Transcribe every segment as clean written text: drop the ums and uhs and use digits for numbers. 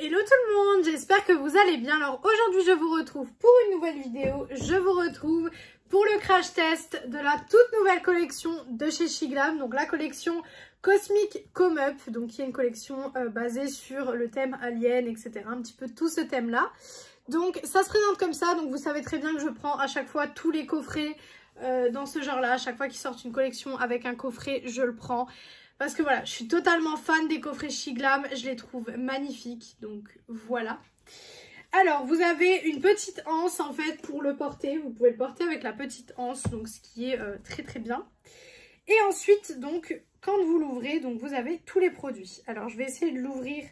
Hello tout le monde, j'espère que vous allez bien. Alors aujourd'hui je vous retrouve pour une nouvelle vidéo. Je vous retrouve pour le crash test de la toute nouvelle collection de chez Shiglam. Donc la collection Cosmic Come Up, donc qui est une collection basée sur le thème Alien, etc. Un petit peu tout ce thème là. Donc ça se présente comme ça, donc vous savez très bien que je prends à chaque fois tous les coffrets dans ce genre là. À chaque fois qu'ils sortent une collection avec un coffret, je le prends. Parce que voilà, je suis totalement fan des coffrets Shiglam, je les trouve magnifiques, donc voilà. Alors, vous avez une petite anse en fait pour le porter, vous pouvez le porter avec la petite anse, donc ce qui est très très bien. Et ensuite, donc, quand vous l'ouvrez, donc vous avez tous les produits. Alors, je vais essayer de l'ouvrir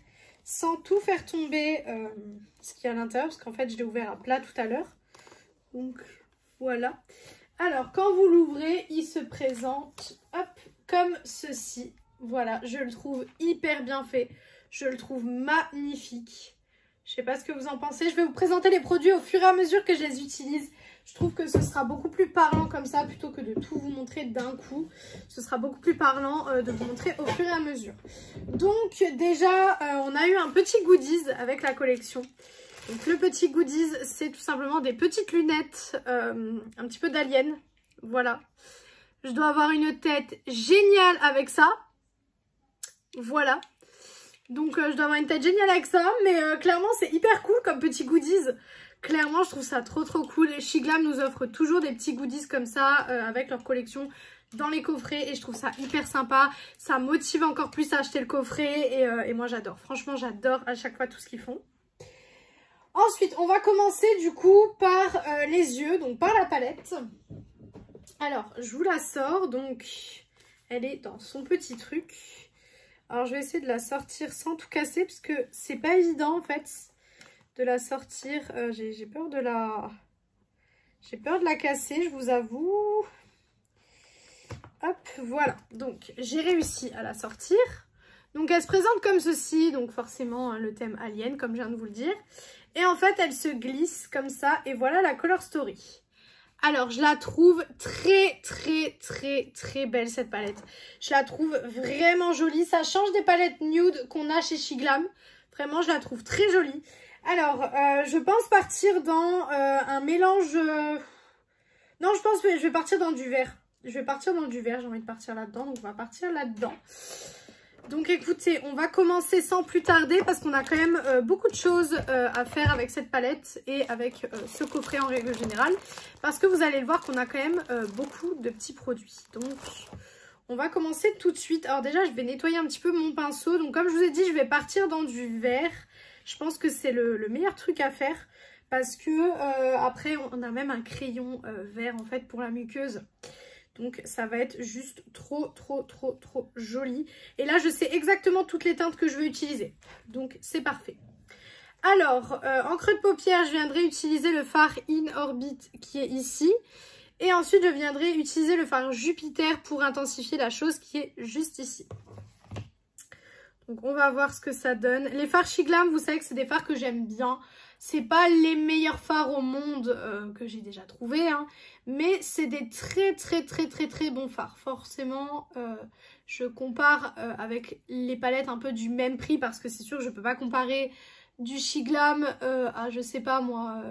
sans tout faire tomber ce qu'il y a à l'intérieur, parce qu'en fait, je l'ai ouvert à plat tout à l'heure. Donc, voilà. Alors, quand vous l'ouvrez, il se présente, hop, comme ceci. Voilà, je le trouve hyper bien fait. Je le trouve magnifique. Je sais pas ce que vous en pensez. Je vais vous présenter les produits au fur et à mesure que je les utilise. Je trouve que ce sera beaucoup plus parlant comme ça, plutôt que de tout vous montrer d'un coup. Ce sera beaucoup plus parlant de vous montrer au fur et à mesure. Donc, déjà, on a eu un petit goodies avec la collection. Donc, le petit goodies, c'est tout simplement des petites lunettes, un petit peu d'alien. Voilà. Je dois avoir une tête géniale avec ça. Voilà. Donc, je dois avoir une tête géniale avec ça. Mais clairement, c'est hyper cool comme petit goodies. Clairement, je trouve ça trop cool. Et Shiglam nous offre toujours des petits goodies comme ça avec leur collection dans les coffrets. Et je trouve ça hyper sympa. Ça motive encore plus à acheter le coffret. Et moi, j'adore. Franchement, j'adore à chaque fois tout ce qu'ils font. Ensuite, on va commencer du coup par les yeux. Donc, par la palette. Alors, je vous la sors, donc elle est dans son petit truc. Alors, je vais essayer de la sortir sans tout casser, parce que c'est pas évident, en fait, de la sortir. J'ai peur de la... J'ai peur de la casser, je vous avoue. Hop, voilà. Donc, j'ai réussi à la sortir. Donc, elle se présente comme ceci, donc forcément, hein, le thème Alien, comme je viens de vous le dire. Et en fait, elle se glisse comme ça, et voilà la color story. Alors, je la trouve très belle, cette palette. Je la trouve vraiment jolie. Ça change des palettes nude qu'on a chez Shiglam. Vraiment, je la trouve très jolie. Alors, je pense partir dans un mélange... Non, je pense que je vais partir dans du vert. Je vais partir dans du vert. J'ai envie de partir là-dedans. Donc, on va partir là-dedans. Donc écoutez, on va commencer sans plus tarder parce qu'on a quand même beaucoup de choses à faire avec cette palette et avec ce coffret en règle générale. Parce que vous allez le voir qu'on a quand même beaucoup de petits produits. Donc on va commencer tout de suite. Alors déjà je vais nettoyer un petit peu mon pinceau. Donc comme je vous ai dit, je vais partir dans du vert. Je pense que c'est le meilleur truc à faire. Parce que après on a même un crayon vert en fait pour la muqueuse. Donc ça va être juste trop joli. Et là je sais exactement toutes les teintes que je veux utiliser. Donc c'est parfait. Alors en creux de paupière je viendrai utiliser le fard In Orbit qui est ici. Et ensuite je viendrai utiliser le fard Jupiter pour intensifier la chose qui est juste ici. Donc on va voir ce que ça donne. Les fards Shiglam, vous savez que c'est des fards que j'aime bien. C'est pas les meilleurs fards au monde que j'ai déjà trouvé, hein, mais c'est des très bons fards. Forcément, je compare avec les palettes un peu du même prix parce que c'est sûr que je peux pas comparer du Shiglam à, je sais pas moi,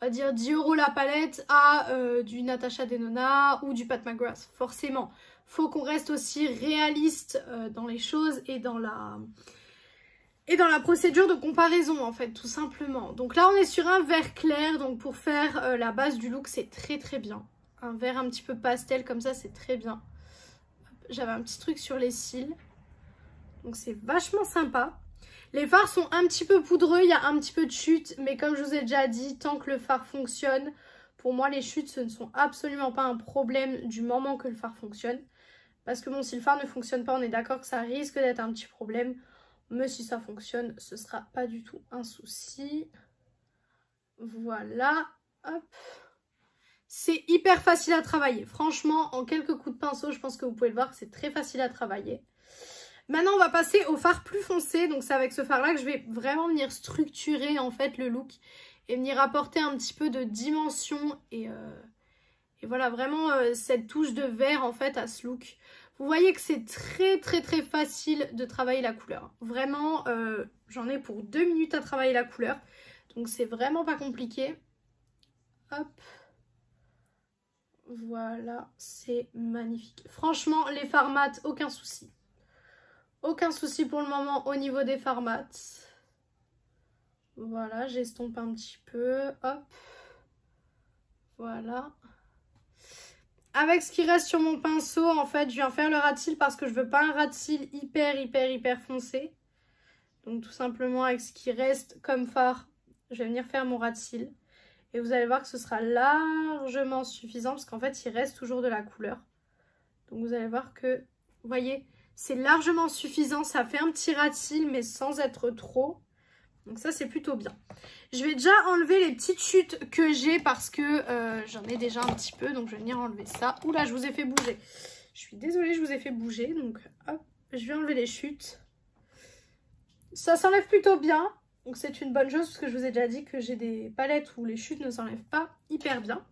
on va dire 10 € la palette à du Natasha Denona ou du Pat McGrath. Forcément, faut qu'on reste aussi réaliste dans les choses et dans la procédure de comparaison en fait, tout simplement. Donc là on est sur un vert clair, donc pour faire la base du look c'est très bien. Un vert un petit peu pastel comme ça c'est très bien. J'avais un petit truc sur les cils, donc c'est vachement sympa. Les fards sont un petit peu poudreux, il y a un petit peu de chute, mais comme je vous ai déjà dit, tant que le fard fonctionne, pour moi les chutes ce ne sont absolument pas un problème du moment que le fard fonctionne. Parce que bon, si le fard ne fonctionne pas, on est d'accord que ça risque d'être un petit problème. Mais si ça fonctionne, ce sera pas du tout un souci. Voilà. Hop. C'est hyper facile à travailler. Franchement, en quelques coups de pinceau, je pense que vous pouvez le voir que c'est très facile à travailler. Maintenant, on va passer au fard plus foncé. Donc, c'est avec ce fard-là que je vais vraiment venir structurer en fait le look. Et venir apporter un petit peu de dimension. Et voilà, vraiment cette touche de vert en fait à ce look. Vous voyez que c'est très facile de travailler la couleur. Vraiment, j'en ai pour 2 minutes à travailler la couleur. Donc c'est vraiment pas compliqué. Hop. Voilà, c'est magnifique. Franchement, les fards mat, aucun souci. Aucun souci pour le moment au niveau des fards mat. Voilà, j'estompe un petit peu. Hop. Voilà. Avec ce qui reste sur mon pinceau, en fait, je viens faire le ras de cils parce que je veux pas un ras de cils hyper foncé. Donc tout simplement avec ce qui reste comme fard, je vais venir faire mon ras de cils. Et vous allez voir que ce sera largement suffisant parce qu'en fait, il reste toujours de la couleur. Donc vous allez voir que, vous voyez, c'est largement suffisant. Ça fait un petit ras de cils mais sans être trop. Donc ça, c'est plutôt bien. Je vais déjà enlever les petites chutes que j'ai parce que j'en ai déjà un petit peu. Donc je vais venir enlever ça. Oula, je vous ai fait bouger. Je suis désolée, je vous ai fait bouger. Donc hop, je vais enlever les chutes. Ça s'enlève plutôt bien. Donc c'est une bonne chose parce que je vous ai déjà dit que j'ai des palettes où les chutes ne s'enlèvent pas hyper bien.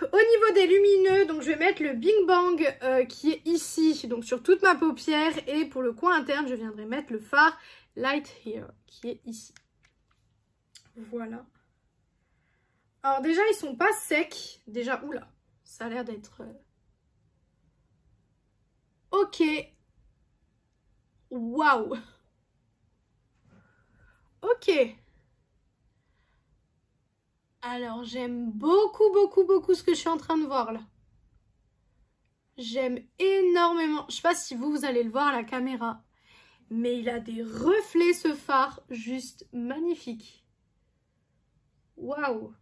Au niveau des lumineux, donc je vais mettre le Bing Bang qui est ici, donc sur toute ma paupière. Et pour le coin interne, je viendrai mettre le fard Light Here qui est ici. Voilà. Alors déjà, ils sont pas secs. Déjà, oula, ça a l'air d'être... Ok. Waouh. Ok. Alors, j'aime beaucoup ce que je suis en train de voir là. J'aime énormément. Je sais pas si vous allez le voir à la caméra. Mais il a des reflets ce fard. Juste magnifique. Waouh.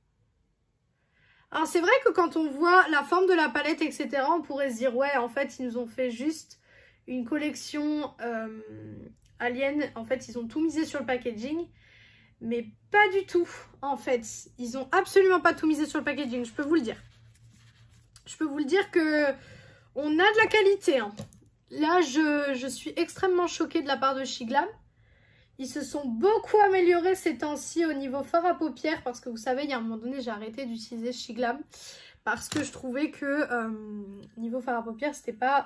Alors, c'est vrai que quand on voit la forme de la palette, etc., on pourrait se dire, ouais, en fait, ils nous ont fait juste une collection Alien. En fait, ils ont tout misé sur le packaging. Mais pas du tout, en fait. Ils ont absolument pas tout misé sur le packaging, je peux vous le dire. Je peux vous le dire que on a de la qualité. Hein. Là, je suis extrêmement choquée de la part de SHEGLAM. Ils se sont beaucoup améliorés ces temps-ci au niveau fard à paupières. Parce que vous savez, il y a un moment donné, j'ai arrêté d'utiliser SHEGLAM. Parce que je trouvais que niveau fard à paupières, c'était pas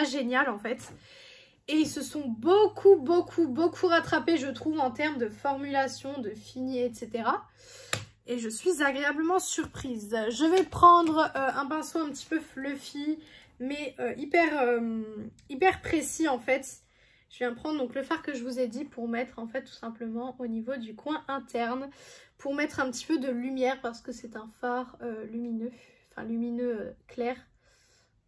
génial, en fait. Et ils se sont beaucoup rattrapés, je trouve, en termes de formulation, de fini, etc. Et je suis agréablement surprise. Je vais prendre un pinceau un petit peu fluffy, mais hyper précis, en fait. Je viens prendre donc le fard que je vous ai dit pour mettre, en fait, tout simplement au niveau du coin interne. Pour mettre un petit peu de lumière, parce que c'est un fard lumineux, enfin lumineux clair.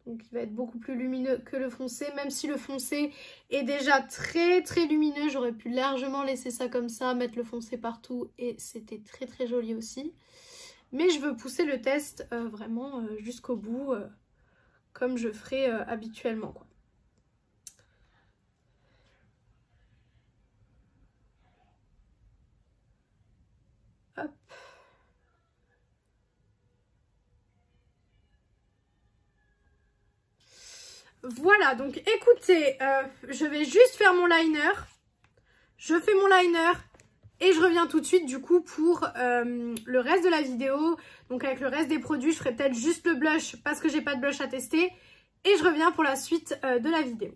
Donc il va être beaucoup plus lumineux que le foncé. Même si le foncé est déjà très lumineux. J'aurais pu largement laisser ça comme ça. Mettre le foncé partout. Et c'était très joli aussi. Mais je veux pousser le test vraiment jusqu'au bout. Comme je ferai habituellement, quoi. Hop. Voilà, donc écoutez, je vais juste faire mon liner. Je fais mon liner et je reviens tout de suite du coup pour le reste de la vidéo. Donc avec le reste des produits, je ferai peut-être juste le blush parce que j'ai pas de blush à tester. Et je reviens pour la suite de la vidéo.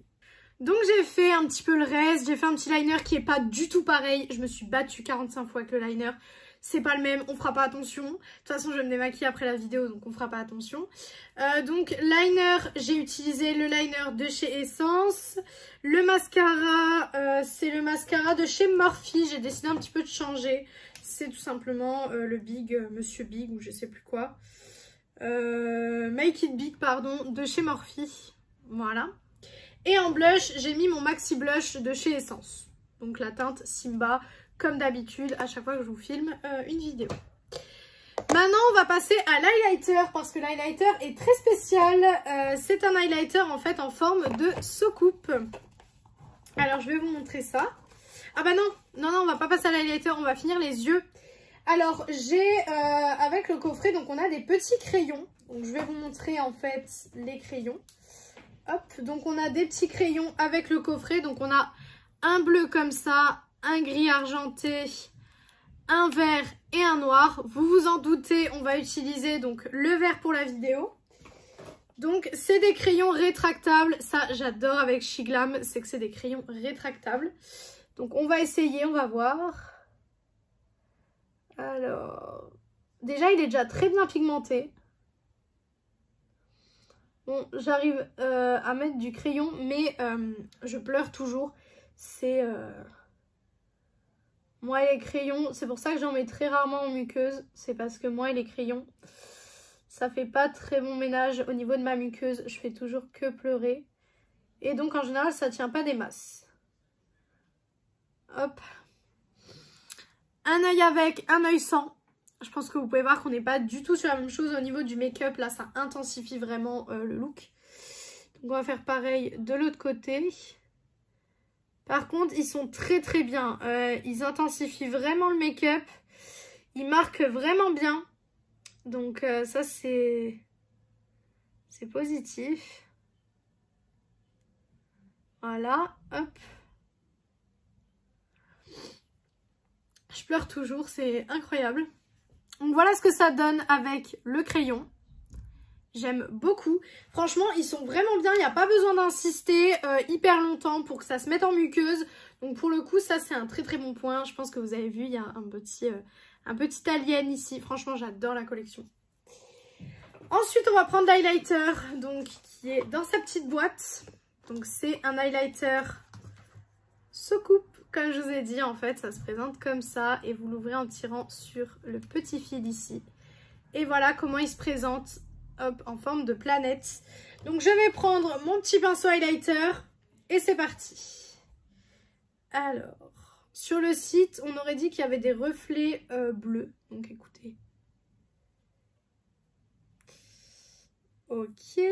Donc j'ai fait un petit peu le reste, j'ai fait un petit liner qui est pas du tout pareil. Je me suis battue 45 fois avec le liner. C'est pas le même, on fera pas attention. De toute façon, je vais me démaquiller après la vidéo, donc on fera pas attention. Donc, liner, j'ai utilisé le liner de chez Essence. Le mascara, c'est le mascara de chez Morphe. J'ai décidé un petit peu de changer. C'est tout simplement le Big, Monsieur Big, ou je sais plus quoi. Make It Big, pardon, de chez Morphe. Voilà. Et en blush, j'ai mis mon Maxi Blush de chez Essence. Donc, la teinte Simba. Comme d'habitude, à chaque fois que je vous filme une vidéo. Maintenant, on va passer à l'highlighter parce que l'highlighter est très spécial. C'est un highlighter en fait en forme de soucoupe. Alors, je vais vous montrer ça. Ah bah non, on va pas passer à l'highlighter, on va finir les yeux. Alors, j'ai avec le coffret, donc on a des petits crayons. Donc, je vais vous montrer en fait les crayons. Hop, donc on a des petits crayons avec le coffret. Donc, on a un bleu comme ça, un gris argenté, un vert et un noir. Vous vous en doutez, on va utiliser donc le vert pour la vidéo. Donc c'est des crayons rétractables, ça j'adore avec Shiglam, c'est que c'est des crayons rétractables. Donc on va essayer, on va voir. Alors, déjà il est déjà très bien pigmenté. Bon, j'arrive à mettre du crayon, mais je pleure toujours. C'est... Moi et les crayons, c'est pour ça que j'en mets très rarement en muqueuse. C'est parce que moi et les crayons, ça fait pas très bon ménage au niveau de ma muqueuse. Je fais toujours que pleurer. Et donc en général, ça tient pas des masses. Hop. Un œil avec, un œil sans. Je pense que vous pouvez voir qu'on n'est pas du tout sur la même chose au niveau du make-up. Là, ça intensifie vraiment le look. Donc on va faire pareil de l'autre côté. Par contre, ils sont très très bien. Ils intensifient vraiment le make-up. Ils marquent vraiment bien. Donc ça, c'est positif. Voilà, hop. Je pleure toujours, c'est incroyable. Donc voilà ce que ça donne avec le crayon. J'aime beaucoup. Franchement, ils sont vraiment bien. Il n'y a pas besoin d'insister hyper longtemps pour que ça se mette en muqueuse. Donc pour le coup, ça c'est un très très bon point. Je pense que vous avez vu, il y a un petit alien ici. Franchement, j'adore la collection. Ensuite, on va prendre l'highlighter, donc qui est dans sa petite boîte. Donc c'est un highlighter Soucoupe. Comme je vous ai dit, en fait, ça se présente comme ça. Et vous l'ouvrez en tirant sur le petit fil ici. Et voilà comment il se présente. Hop, en forme de planète. Donc je vais prendre mon petit pinceau highlighter et c'est parti. Alors, sur le site, on aurait dit qu'il y avait des reflets bleus. Donc écoutez. Ok.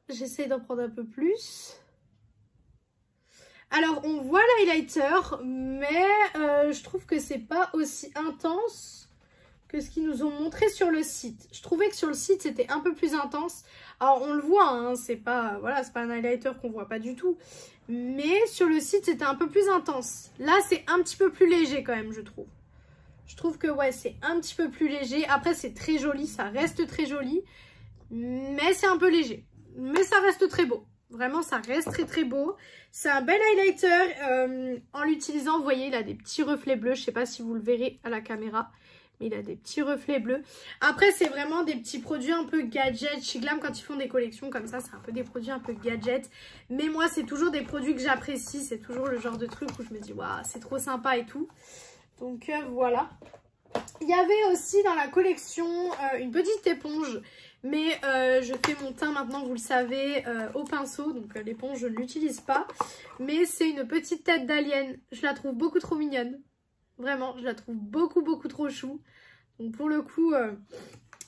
J'essaye d'en prendre un peu plus. Alors, on voit l'highlighter, mais je trouve que c'est pas aussi intense que ce qu'ils nous ont montré sur le site. Je trouvais que sur le site, c'était un peu plus intense. Alors, on le voit, hein, c'est pas, voilà, c'est pas un highlighter qu'on voit pas du tout. Mais sur le site, c'était un peu plus intense. Là, c'est un petit peu plus léger quand même, je trouve. Je trouve que, ouais, c'est un petit peu plus léger. Après, c'est très joli, ça reste très joli. Mais c'est un peu léger. Mais ça reste très beau. Vraiment, ça reste très très beau. C'est un bel highlighter. En l'utilisant, vous voyez, il a des petits reflets bleus. Je sais pas si vous le verrez à la caméra. Mais il a des petits reflets bleus. Après, c'est vraiment des petits produits un peu gadget. Shiglam, quand ils font des collections comme ça, c'est un peu des produits un peu gadget. Mais moi, c'est toujours des produits que j'apprécie. C'est toujours le genre de truc où je me dis, waouh, c'est trop sympa et tout. Donc voilà. Il y avait aussi dans la collection une petite éponge. Mais je fais mon teint maintenant, vous le savez, au pinceau. Donc l'éponge, je ne l'utilise pas. Mais c'est une petite tête d'alien. Je la trouve beaucoup trop mignonne. Vraiment, je la trouve beaucoup trop chou. Donc pour le coup,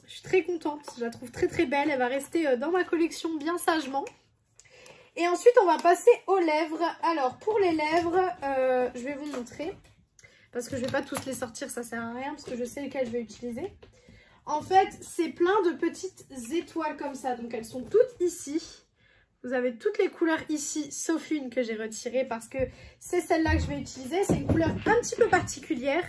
je suis très contente. Je la trouve très très belle. Elle va rester dans ma collection bien sagement. Et ensuite, on va passer aux lèvres. Alors pour les lèvres, je vais vous montrer. Parce que je ne vais pas tous les sortir, ça sert à rien. Parce que je sais lesquelles je vais utiliser. En fait, c'est plein de petites étoiles comme ça. Donc elles sont toutes ici. Vous avez toutes les couleurs ici, sauf une que j'ai retirée parce que c'est celle-là que je vais utiliser. C'est une couleur un petit peu particulière.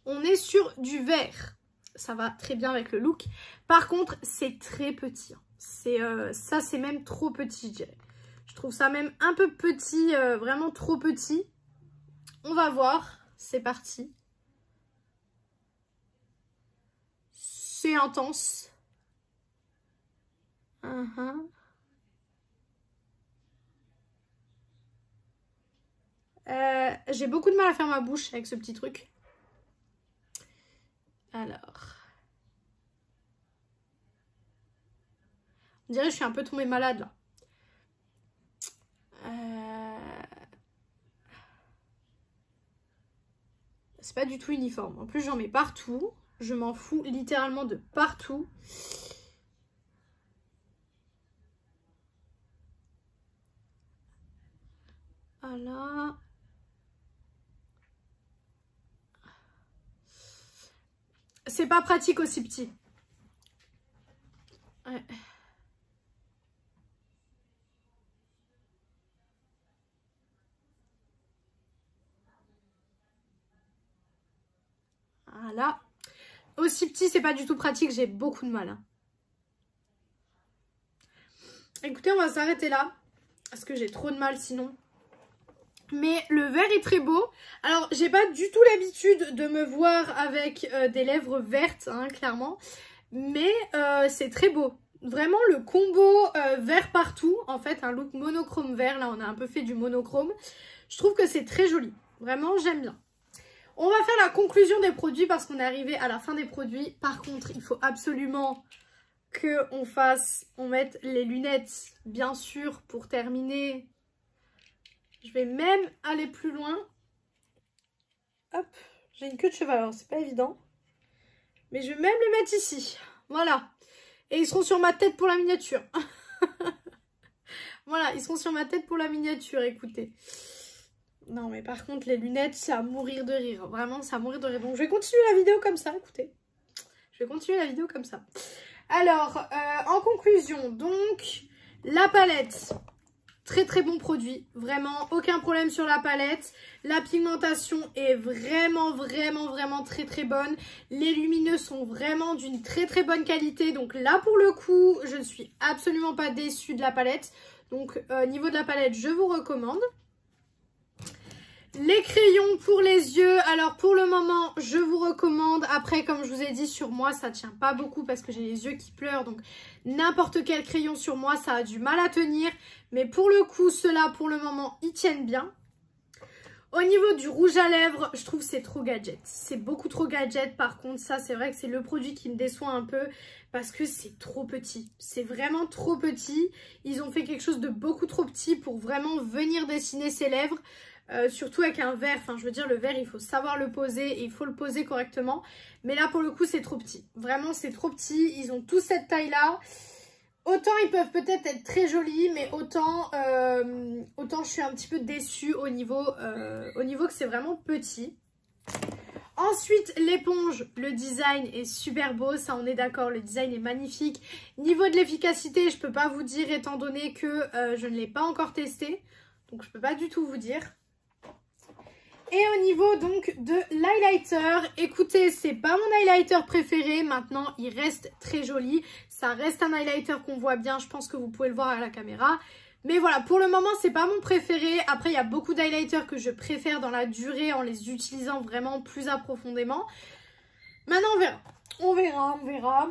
On est sur du vert. Ça va très bien avec le look. Par contre, c'est très petit. Ça, c'est même trop petit, je dirais. Je trouve ça même un peu petit, vraiment trop petit. On va voir. C'est parti. C'est intense. J'ai beaucoup de mal à faire ma bouche avec ce petit truc. Alors. On dirait que je suis un peu tombée malade là. C'est pas du tout uniforme. En plus, j'en mets partout. Je m'en fous littéralement de partout. Voilà. C'est pas pratique aussi petit. Ouais. Voilà. Aussi petit, c'est pas du tout pratique. J'ai beaucoup de mal. Hein. écoutez, on va s'arrêter là. Parce que j'ai trop de mal sinon. Mais le vert est très beau. Alors, j'ai pas du tout l'habitude de me voir avec des lèvres vertes, hein, clairement. Mais c'est très beau. Vraiment, le combo vert partout. En fait, un look monochrome vert. Là, on a un peu fait du monochrome. Je trouve que c'est très joli. Vraiment, j'aime bien. On va faire la conclusion des produits parce qu'on est arrivé à la fin des produits. Par contre, il faut absolument on mette les lunettes, bien sûr, pour terminer. Je vais même aller plus loin. Hop, j'ai une queue de cheval, alors c'est pas évident. Mais je vais même les mettre ici. Voilà. Et ils seront sur ma tête pour la miniature. Voilà, ils seront sur ma tête pour la miniature, écoutez. Non, mais par contre, les lunettes, c'est à mourir de rire. Vraiment, c'est à mourir de rire. Donc, je vais continuer la vidéo comme ça, écoutez. Je vais continuer la vidéo comme ça. Alors, en conclusion, donc, la palette... Très très bon produit, vraiment aucun problème sur la palette. La pigmentation est vraiment très très bonne. Les lumineux sont vraiment d'une très très bonne qualité. Donc là pour le coup, je ne suis absolument pas déçue de la palette. Donc niveau de la palette, je vous recommande. Les crayons pour les yeux, alors pour le moment je vous recommande. Après comme je vous ai dit, sur moi ça tient pas beaucoup parce que j'ai les yeux qui pleurent. Donc n'importe quel crayon sur moi ça a du mal à tenir. Mais pour le coup ceux-là pour le moment ils tiennent bien. Au niveau du rouge à lèvres, je trouve c'est trop gadget. C'est beaucoup trop gadget. Par contre ça c'est vrai que c'est le produit qui me déçoit un peu. Parce que c'est trop petit. C'est vraiment trop petit. Ils ont fait quelque chose de beaucoup trop petit pour vraiment venir dessiner ses lèvres. Surtout avec un verre, enfin je veux dire le verre il faut savoir le poser et il faut le poser correctement. Mais là pour le coup c'est trop petit, vraiment c'est trop petit, ils ont tous cette taille là. Autant ils peuvent peut-être être très jolis, mais autant je suis un petit peu déçue au niveau que c'est vraiment petit. Ensuite l'éponge, le design est super beau, ça on est d'accord, le design est magnifique. Niveau de l'efficacité je peux pas vous dire étant donné que je ne l'ai pas encore testé. Donc je peux pas du tout vous dire. Et au niveau donc de l'highlighter, écoutez, c'est pas mon highlighter préféré. Maintenant, il reste très joli. Ça reste un highlighter qu'on voit bien. Je pense que vous pouvez le voir à la caméra. Mais voilà, pour le moment, c'est pas mon préféré. Après, il y a beaucoup d'highlighters que je préfère dans la durée en les utilisant vraiment plus approfondément. Maintenant, on verra. On verra, on verra.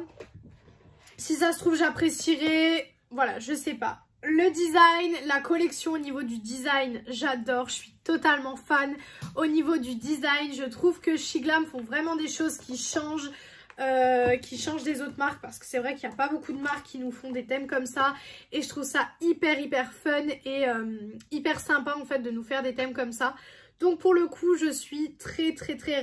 Si ça se trouve, j'apprécierai. Voilà, je sais pas. Le design, la collection au niveau du design, j'adore, je suis totalement fan. Au niveau du design, je trouve que Shiglam font vraiment des choses qui changent des autres marques. Parce que c'est vrai qu'il n'y a pas beaucoup de marques qui nous font des thèmes comme ça. Et je trouve ça hyper fun et hyper sympa en fait de nous faire des thèmes comme ça. Donc pour le coup, je suis très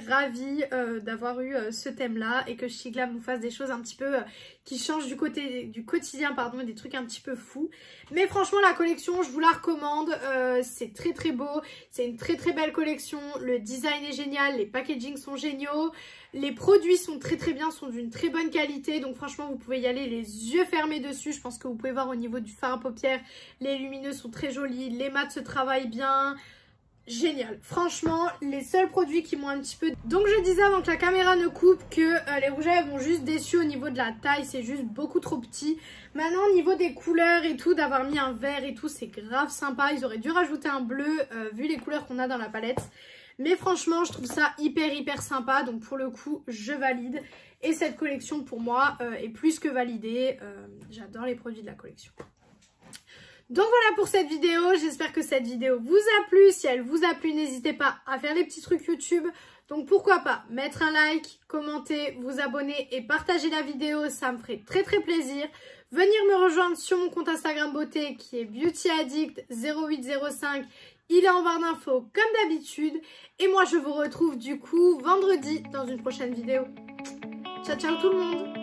ravie d'avoir eu ce thème-là et que Shiglam nous fasse des choses un petit peu qui changent du quotidien, pardon, des trucs un petit peu fous. Mais franchement, la collection, je vous la recommande. C'est très beau, c'est une très belle collection. Le design est génial, les packagings sont géniaux. Les produits sont très bien, sont d'une très bonne qualité. Donc franchement, vous pouvez y aller les yeux fermés dessus. Je pense que vous pouvez voir au niveau du fard à paupières, les lumineux sont très jolis, les mats se travaillent bien. Génial, franchement les seuls produits qui m'ont un petit peu... Donc je disais avant que la caméra ne coupe que les rouges à lèvres m'ont juste déçu au niveau de la taille, c'est juste beaucoup trop petit. Maintenant au niveau des couleurs et tout, d'avoir mis un vert et tout, c'est grave sympa. Ils auraient dû rajouter un bleu vu les couleurs qu'on a dans la palette. Mais franchement je trouve ça hyper sympa, donc pour le coup je valide. Et cette collection pour moi est plus que validée, j'adore les produits de la collection. Donc voilà pour cette vidéo, j'espère que cette vidéo vous a plu. Si elle vous a plu, n'hésitez pas à faire les petits trucs YouTube. Donc pourquoi pas mettre un like, commenter, vous abonner et partager la vidéo, ça me ferait très plaisir. Venir me rejoindre sur mon compte Instagram beauté qui est beautyaddict0805. Il est en barre d'infos comme d'habitude. Et moi je vous retrouve du coup vendredi dans une prochaine vidéo. Ciao tout le monde!